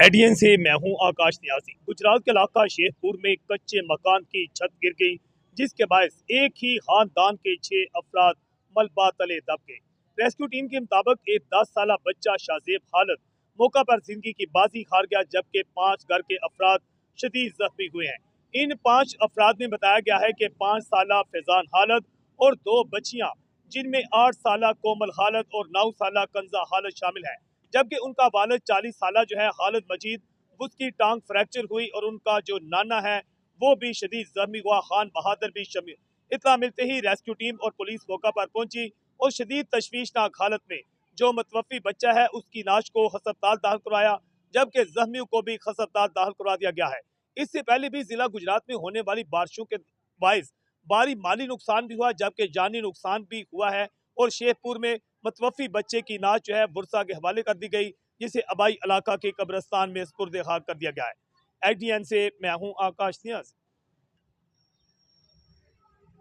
ADN से मैं हूं आकाश न्यासी। गुजरात के इलाका शेखपुर में कच्चे मकान की छत गिर गई, जिसके बायस एक ही खानदान के 6 अफराद मलबा तले दब गए। रेस्क्यू टीम के मुताबिक एक 10 साल बच्चा शाहजेब हालत मौका पर जिंदगी की बाजी हार गया, जबकि 5 घर के अफराद शदीद जख्मी हुए हैं। इन 5 अफराद में बताया गया है कि 5 साल फैजान हालत और 2 बच्चियां, जिनमें 8 साल कोमल हालत और 9 साल कंजा हालत शामिल है, जबकि उनका वालिद 40 साल जो है हालत मजीद, उसकी टांग फ्रैक्चर हुई और उनका जो नाना है वो भी शदीद जख्मी हुआ। खान बहादुर भी शमील। इतना मिलते ही रेस्क्यू टीम और पुलिस मौका पर पहुंची और शदीद तशवीशनाक हालत में जो मतवफी बच्चा है उसकी लाश को हस्पताल दाखिल करवाया, जबकि जख्मियों को भी हस्पताल दाखिल करवा दिया गया है। इससे पहले भी जिला गुजरात में होने वाली बारिशों के बायस भारी माली नुकसान भी हुआ, जबकि जानी नुकसान भी हुआ है। और शेखपुर में मतवफी बच्चे की नाच जो है बुरसा के हवाले कर दी गई, जिसे अबाई इलाका के कब्रिस्तान में सुपुर्द खाक कर दिया गया है। एडीएन से मैं हूं आकाश नियाज।